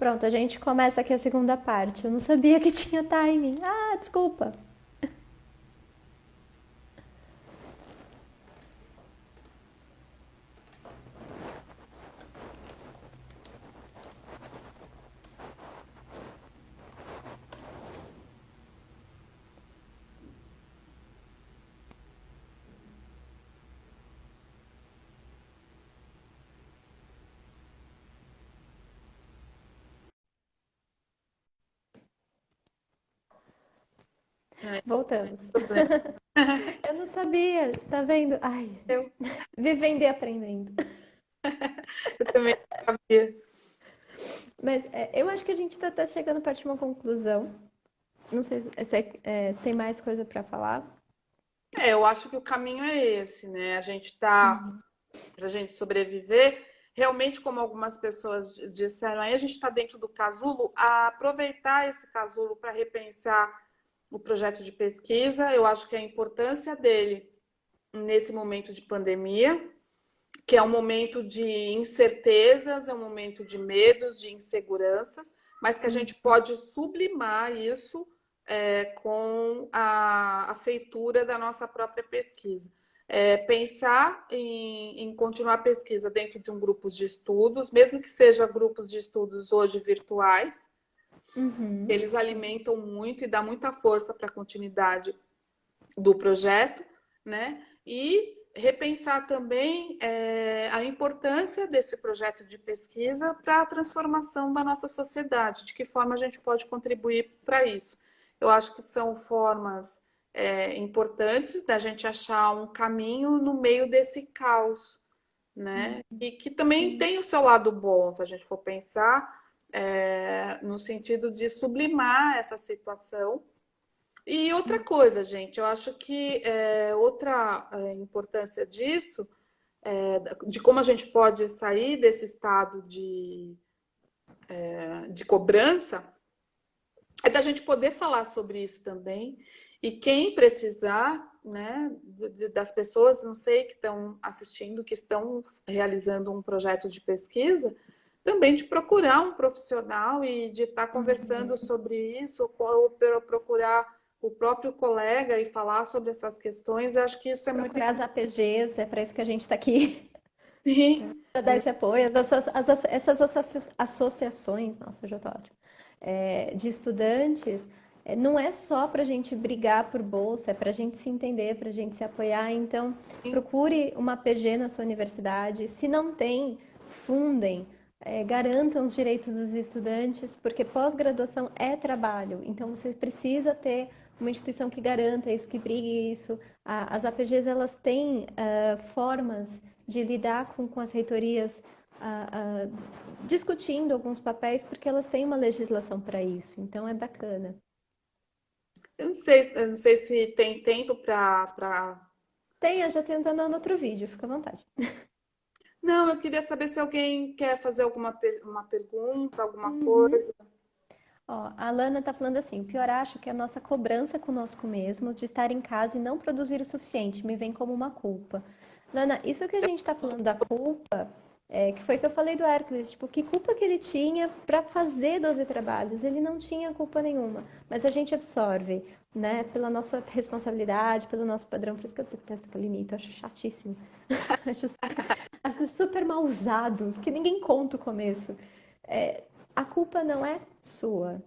Pronto, a gente começa aqui a segunda parte. Eu não sabia que tinha timing. Ah, desculpa. É, Voltamos. tudo bem. Eu não sabia, tá vendo? Ai, gente. Eu, Vivendo e aprendendo. eu também não sabia. Mas eu acho que a gente tá chegando perto de uma conclusão. Não sei se tem mais coisa pra falar. Eu acho que o caminho é esse, né? A gente tá, para a gente sobreviver, realmente, como algumas pessoas disseram aí, a gente está dentro do casulo, a aproveitar esse casulo para repensar o projeto de pesquisa. Eu acho que a importância dele nesse momento de pandemia, que é um momento de incertezas, é um momento de medos, de inseguranças, mas que a gente pode sublimar isso com a feitura da nossa própria pesquisa. Pensar em continuar a pesquisa dentro de um grupo de estudos, mesmo que seja grupos de estudos hoje virtuais, Uhum. eles alimentam muito e dá muita força para a continuidade do projeto, né? E repensar também a importância desse projeto de pesquisa para a transformação da nossa sociedade, de que forma a gente pode contribuir para isso. Eu acho que são formas importantes da gente achar um caminho no meio desse caos, né? E que também Sim. tem o seu lado bom, se a gente for pensar no sentido de sublimar essa situação. E outra coisa, gente, eu acho que outra importância disso, de como a gente pode sair desse estado de cobrança, é da gente poder falar sobre isso também. E quem precisar, né, das pessoas, não sei, que estão assistindo, que estão realizando um projeto de pesquisa, também de procurar um profissional e de estar conversando sobre isso, ou procurar o próprio colega e falar sobre essas questões. Eu acho que isso é muito Procurar as APGs, é para isso que a gente está aqui. importante. Para dar esse apoio. Essas associações, nossa, já tô ótimo, de estudantes, não é só para a gente brigar por bolsa, é para a gente se entender, para a gente se apoiar. Então, procure uma PG na sua universidade. Se não tem, fundem, garantam os direitos dos estudantes, porque pós-graduação é trabalho. Então, você precisa ter uma instituição que garanta isso, que brigue isso. As APGs, elas têm formas de lidar com as reitorias discutindo alguns papéis, porque elas têm uma legislação para isso. Então, é bacana. Eu não sei se tem tempo para. Tem, eu já tentando no outro vídeo, fica à vontade. Não, eu queria saber se alguém quer fazer uma pergunta, alguma Uhum. coisa. Ó, a Lana tá falando assim, o pior acho que é a nossa cobrança conosco mesmo de estar em casa e não produzir o suficiente, me vem como uma culpa. Lana, isso que a gente tá falando da culpa, que foi que eu falei do Hércules, tipo, que culpa que ele tinha para fazer 12 trabalhos? Ele não tinha culpa nenhuma, mas a gente absorve, né, pela nossa responsabilidade, pelo nosso padrão, por isso que eu detesto aquele mito, eu acho chatíssimo. Acho super mal usado, porque ninguém conta o começo. É, a culpa não é sua.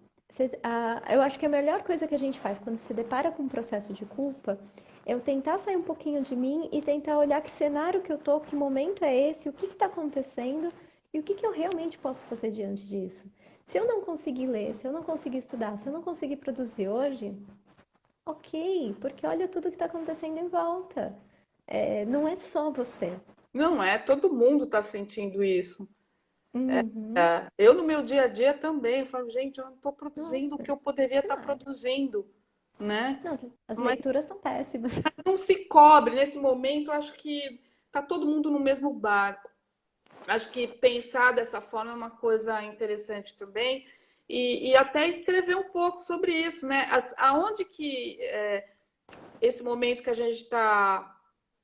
Eu acho que a melhor coisa que a gente faz quando se depara com um processo de culpa é eu tentar sair um pouquinho de mim e tentar olhar que cenário que eu tô, que momento é esse, o que está acontecendo e o que, que eu realmente posso fazer diante disso. Se eu não conseguir ler, se eu não conseguir estudar, se eu não conseguir produzir hoje, ok, porque olha tudo que está acontecendo em volta. Não é só você. Não é, todo mundo está sentindo isso. Uhum. Eu, no meu dia a dia também, falo, gente, eu não estou produzindo o Nossa, que eu poderia estar nada. produzindo, né? Não, as Mas leituras estão péssimas. não se cobre. Nesse momento, acho que está todo mundo no mesmo barco. Acho que pensar dessa forma é uma coisa interessante também. E até escrever um pouco sobre isso, né? Aonde que esse momento que a gente está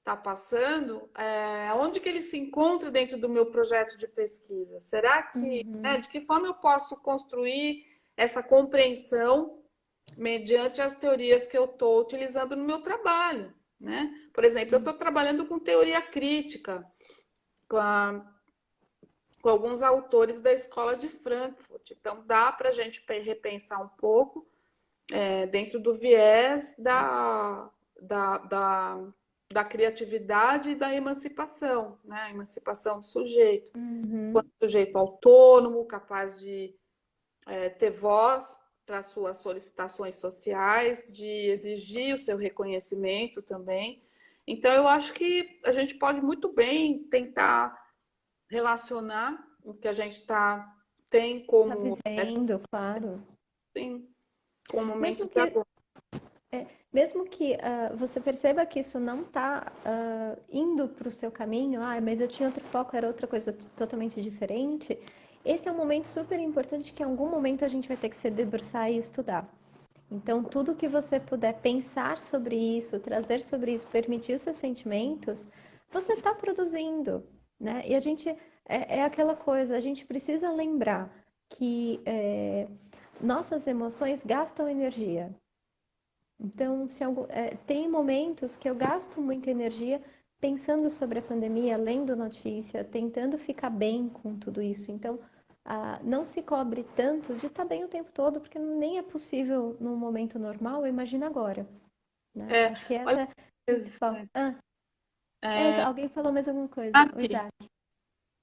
está passando, onde que ele se encontra dentro do meu projeto de pesquisa? Será que, né, Uhum, de que forma eu posso construir essa compreensão mediante as teorias que eu estou utilizando no meu trabalho, né? Por exemplo, eu estou trabalhando com teoria crítica, com, com alguns autores da escola de Frankfurt. Então, dá para a gente repensar um pouco dentro do viés da criatividade e da emancipação, né? A emancipação do sujeito. Quanto uhum. sujeito autônomo, capaz de ter voz para suas solicitações sociais, de exigir o seu reconhecimento também. Então, eu acho que a gente pode muito bem tentar relacionar o que a gente tem Tá como, vivendo, claro. assim, com o momento Mesmo de que agora. Mesmo que você perceba que isso não está indo para o seu caminho, mas eu tinha outro foco, era outra coisa totalmente diferente, esse é um momento super importante que em algum momento a gente vai ter que se debruçar e estudar. Então, tudo que você puder pensar sobre isso, trazer sobre isso, permitir os seus sentimentos, você está produzindo, né? E a gente, é aquela coisa, a gente precisa lembrar que nossas emoções gastam energia. Então, tem momentos que eu gasto muita energia pensando sobre a pandemia, lendo notícia, tentando ficar bem com tudo isso. Então, não se cobre tanto de estar bem o tempo todo, porque nem é possível num momento normal, imagina agora, né? É, Acho que essa olha, é a principal. Alguém falou mais alguma coisa? O aqui. Isaac.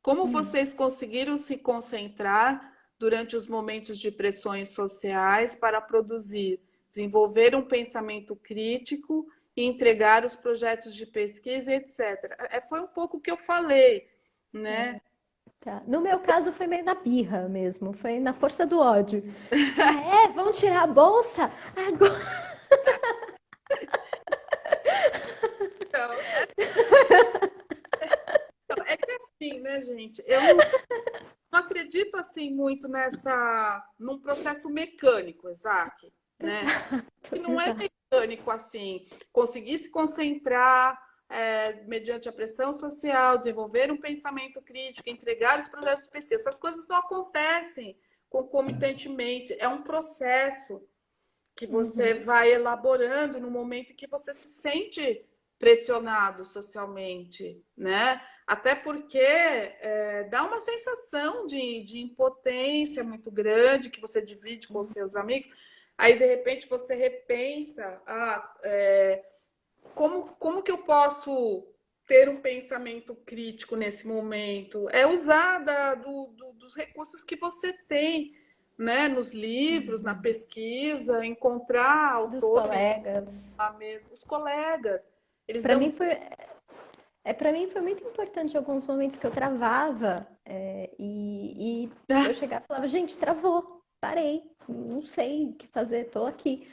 Como Hum. vocês conseguiram se concentrar durante os momentos de pressões sociais para produzir, desenvolver um pensamento crítico e entregar os projetos de pesquisa, etc. Foi um pouco o que eu falei, né? Tá. No meu caso, foi meio na birra mesmo, foi na força do ódio. Tipo, vão tirar a bolsa? Agora. Então, é que assim, né, gente? Eu não acredito assim muito num processo mecânico, Isaac, né? Que Exato, não é exato. mecânico assim, conseguir se concentrar mediante a pressão social, desenvolver um pensamento crítico, entregar os projetos de pesquisa. Essas coisas não acontecem concomitantemente, é um processo que você Uhum. vai elaborando no momento que você se sente pressionado socialmente, né? Até porque dá uma sensação de impotência muito grande que você divide com os seus amigos. Aí, de repente, você repensa, como que eu posso ter um pensamento crítico nesse momento? É usar dos recursos que você tem, né? Nos livros, na Uhum. pesquisa, encontrar Dos autores colegas. lá mesmo, os colegas. Eles Para dão. mim foi, para mim foi muito importante alguns momentos que eu travava e eu chegava e falava, gente, travou, parei, não sei o que fazer, tô aqui.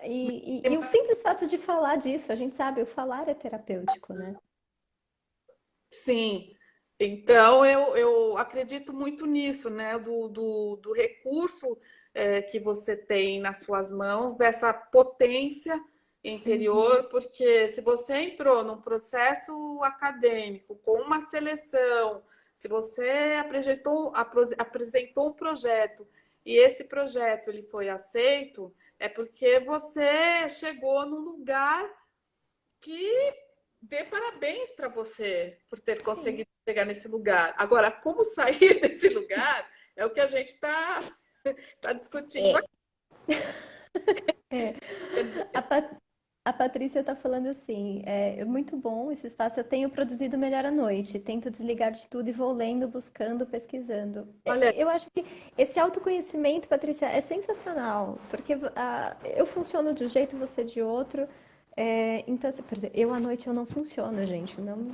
E o simples fato de falar disso, a gente sabe, o falar é terapêutico, né? Sim. Então, eu acredito muito nisso, né? Do recurso que você tem nas suas mãos, dessa potência Uhum. interior, porque se você entrou num processo acadêmico com uma seleção, se você apresentou um projeto e esse projeto ele foi aceito, é porque você chegou num lugar que dê parabéns para você por ter Sim. conseguido chegar nesse lugar. Agora, como sair desse lugar é o que a gente tá discutindo É. aqui. É. Quer dizer, A, Pa- a Patrícia está falando assim, é muito bom esse espaço, eu tenho produzido melhor à noite, tento desligar de tudo e vou lendo, buscando, pesquisando. olha, Eu acho que esse autoconhecimento, Patrícia, é sensacional, porque eu funciono de um jeito, você de outro. Então, assim, por exemplo, eu à noite eu não funciono, gente. Não,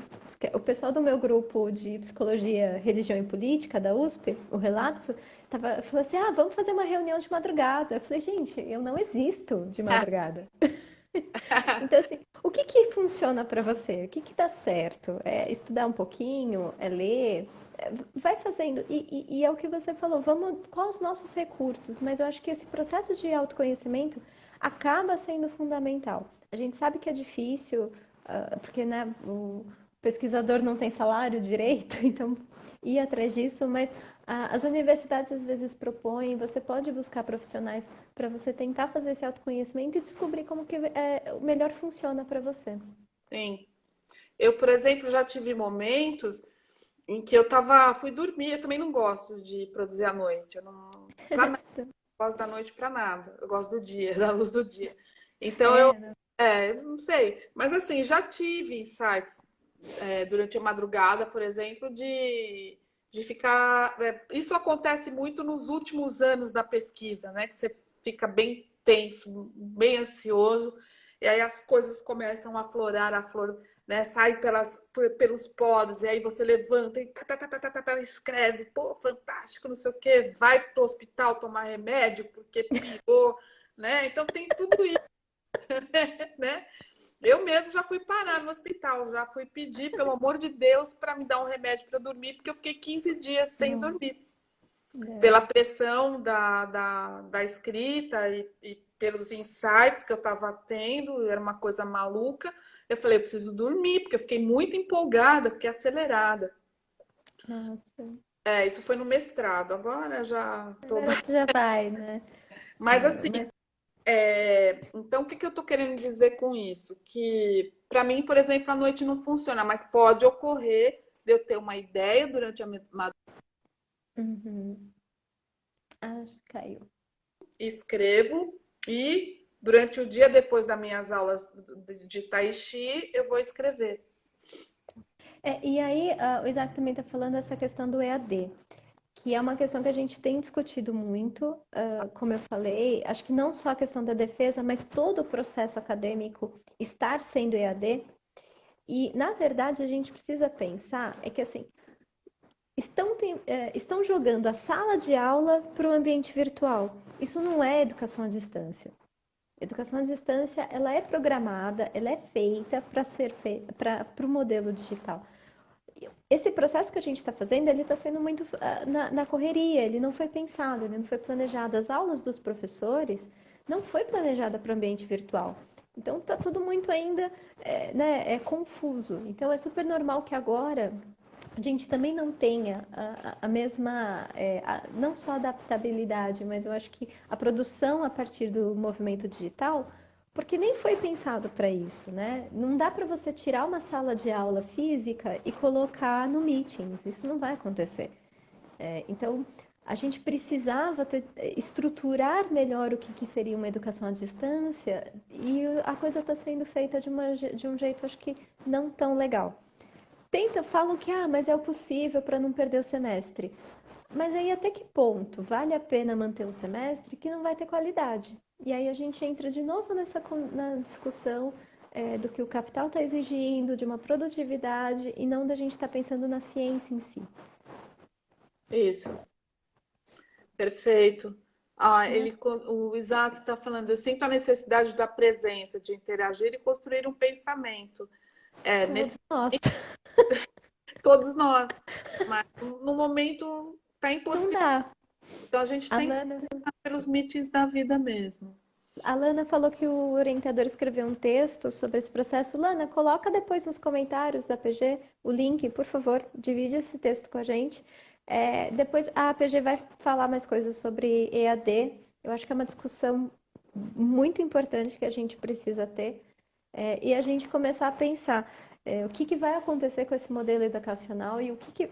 o pessoal do meu grupo de psicologia, religião e política da USP, o Relapso, falou assim: vamos fazer uma reunião de madrugada. Eu falei, gente, eu não existo de madrugada. Então, assim, o que que funciona para você? O que que dá certo? É estudar um pouquinho? É ler? Vai fazendo. E é o que você falou, quais os nossos recursos? Mas eu acho que esse processo de autoconhecimento acaba sendo fundamental. A gente sabe que é difícil, porque né, o pesquisador não tem salário direito, então ir atrás disso, mas as universidades às vezes propõem, você pode buscar profissionais para você tentar fazer esse autoconhecimento e descobrir como que o melhor funciona para você. Sim. Eu, por exemplo, já tive momentos em que fui dormir, eu também não gosto de produzir à noite. Eu não, pra nada, eu gosto da noite para nada. Eu gosto do dia, da luz do dia. Então É, não sei. Mas assim, já tive insights durante a madrugada, por exemplo, de ficar. Isso acontece muito nos últimos anos da pesquisa, né? Que você fica bem tenso, bem ansioso, e aí as coisas começam a aflorar, né? Sai pelos poros, e aí você levanta e escreve, pô, fantástico, não sei o quê, vai pro hospital tomar remédio porque pirou, né? Então tem tudo isso, né? Eu mesmo já fui parar no hospital, já fui pedir, pelo amor de Deus, para me dar um remédio para dormir, porque eu fiquei 15 dias sem nossa, dormir. é. Pela pressão da escrita e pelos insights que eu estava tendo, era uma coisa maluca. Eu falei, eu preciso dormir, porque eu fiquei muito empolgada, fiquei acelerada. Nossa. Isso foi no mestrado, agora já tô. Agora tu já vai, né? Mas assim, Mas então o que eu estou querendo dizer com isso? Que para mim, por exemplo, a noite não funciona, mas pode ocorrer de eu ter uma ideia durante a madrugada, uhum. Acho que caiu. escrevo e durante o dia, depois das minhas aulas de Tai Chi, eu vou escrever. E aí, o Isaac também está falando essa questão do EAD, que é uma questão que a gente tem discutido muito, como eu falei, acho que não só a questão da defesa, mas todo o processo acadêmico estar sendo EAD. E, na verdade, a gente precisa pensar, é que assim, estão jogando a sala de aula para o ambiente virtual. Isso não é educação à distância. Educação à distância, ela é programada, ela é feita para ser feita para o modelo digital. Esse processo que a gente está fazendo, ele está sendo muito na correria, ele não foi pensado, ele não foi planejado. As aulas dos professores não foi planejada para o ambiente virtual. Então está tudo muito ainda né, confuso. Então é super normal que agora a gente também não tenha a mesma, não só adaptabilidade, mas eu acho que a produção a partir do movimento digital, porque nem foi pensado para isso, né? Não dá para você tirar uma sala de aula física e colocar no Meetings, isso não vai acontecer. Então, a gente precisava estruturar melhor o que seria uma educação à distância e a coisa está sendo feita de um jeito, acho que não tão legal. Falam que, mas é o possível para não perder o semestre. Mas aí até que ponto vale a pena manter o semestre que não vai ter qualidade? E aí a gente entra de novo na discussão do que o capital está exigindo, de uma produtividade, e não da gente estar pensando na ciência em si. Isso, perfeito. Ah, Né? o Isaac está falando, eu sinto a necessidade da presença, de interagir e construir um pensamento. Todos Nesse nós. todos nós. Mas no momento está Não impossível. dá. Então a gente A tem que Lana, passar pelos meetings da vida mesmo. a Lana falou que o orientador escreveu um texto sobre esse processo. Lana, coloca depois nos comentários da APG o link, por favor, divide esse texto com a gente. Depois a APG vai falar mais coisas sobre EAD. Eu acho que é uma discussão muito importante que a gente precisa ter. E a gente começar a pensar o que vai acontecer com esse modelo educacional e o que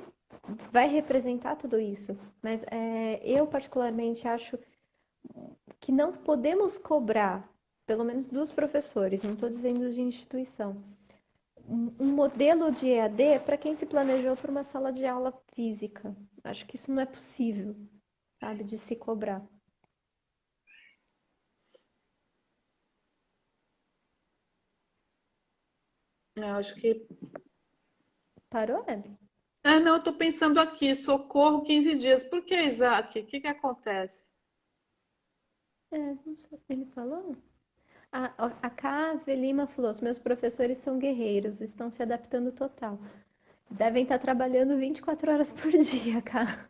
vai representar tudo isso. Mas eu, particularmente, acho que não podemos cobrar, pelo menos dos professores, não estou dizendo de instituição, um modelo de EAD para quem se planejou para uma sala de aula física. Acho que isso não é possível, sabe, de se cobrar. Eu acho que. Parou, Abby? Não, eu estou pensando aqui, socorro 15 dias. Por que, Isaac? O que acontece? Não sei, ele falou? A Cave Lima falou: os meus professores são guerreiros, estão se adaptando total. Devem estar trabalhando 24 horas por dia, cara.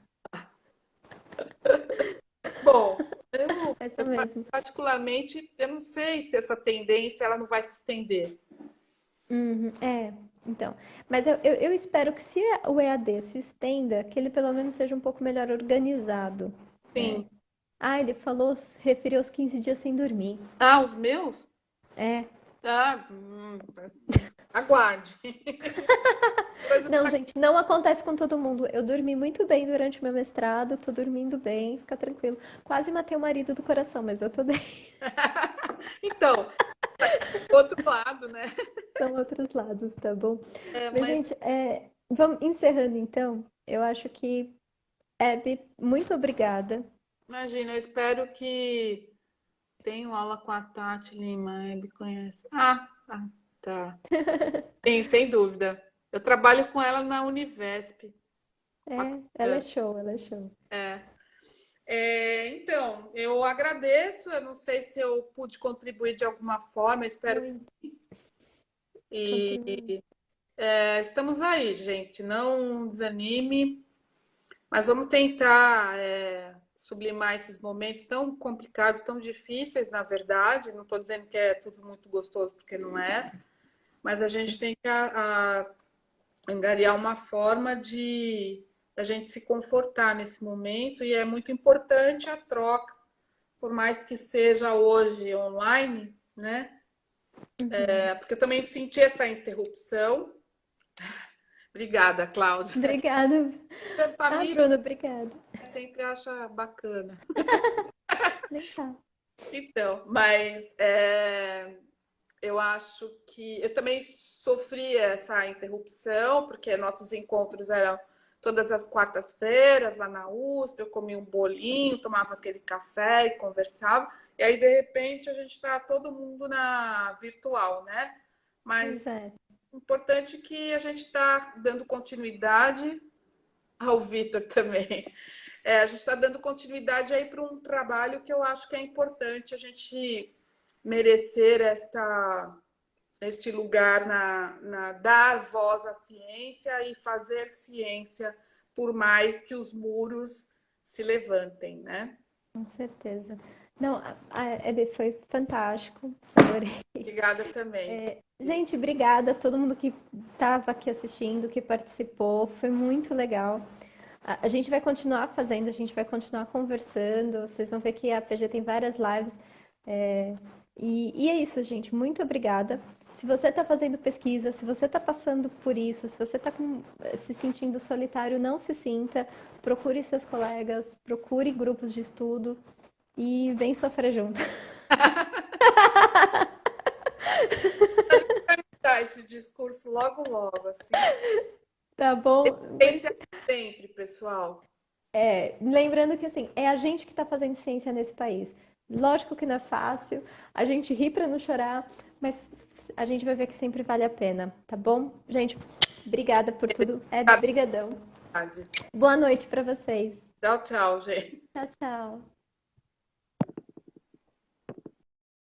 Bom, eu, É isso eu mesmo. particularmente, eu não sei se essa tendência ela não vai se estender. Uhum, então. Mas eu espero que se o EAD se estenda, que ele pelo menos seja um pouco melhor organizado, né? Sim. Ah, ele falou, se referiu aos 15 dias sem dormir. Ah, os meus? É. Ah, aguarde. Coisa Não, pra... gente, não acontece com todo mundo. Eu dormi muito bem durante o meu mestrado, tô dormindo bem, fica tranquilo. Quase matei o marido do coração, mas eu tô bem. Então, outro lado, né? São outros lados, tá bom? É, Mas, mas gente, vamos encerrando então. Eu acho que, Abby, muito obrigada. imagina, eu espero que tenho aula com a Tati Lima, me conhece. Ah, tá. Sim, sem dúvida. Eu trabalho com ela na Univesp. Ela é Bacana. show, ela é show. Então, eu agradeço. Eu não sei se eu pude contribuir de alguma forma, espero que sim. Muito E contribuir. estamos aí, gente. Não desanime, mas vamos tentar sublimar esses momentos tão complicados, tão difíceis, na verdade. Não estou dizendo que é tudo muito gostoso, porque não é, mas a gente tem que angariar uma forma de a gente se confortar nesse momento, e é muito importante a troca, por mais que seja hoje online, né? Uhum. Porque eu também senti essa interrupção. Obrigada, Cláudia. Obrigada. A Ah, família Bruno, obrigada. sempre acha bacana. Nem tá. Então, mas eu acho que eu também sofri essa interrupção, porque nossos encontros eram todas as quartas-feiras lá na USP. Eu comia um bolinho, tomava aquele café e conversava. E aí, de repente, a gente está todo mundo na virtual, né? Pois Mas é. importante que a gente está dando continuidade ao Vitor também. A gente está dando continuidade aí para um trabalho que eu acho que é importante a gente merecer este lugar dar voz à ciência e fazer ciência, por mais que os muros se levantem, né? Com certeza. Não, a Hebe foi fantástico. Adorei. Obrigada também. Gente, obrigada a todo mundo que estava aqui assistindo, que participou. Foi muito legal. A gente vai continuar fazendo, a gente vai continuar conversando. Vocês vão ver que a PG tem várias lives. É, e é isso, gente. Muito obrigada. Se você está fazendo pesquisa, se você está passando por isso, se você está se sentindo solitário, não se sinta. Procure seus colegas, procure grupos de estudo e vem sofrer junto. Vai mudar esse discurso logo, logo, assim. Tá bom? Ciência sempre, pessoal. Lembrando que assim, é a gente que está fazendo ciência nesse país. Lógico que não é fácil, a gente ri para não chorar, mas a gente vai ver que sempre vale a pena, tá bom? Gente, obrigada por tudo. Brigadão. Boa noite para vocês. Tchau, tchau, gente. Tchau, tchau.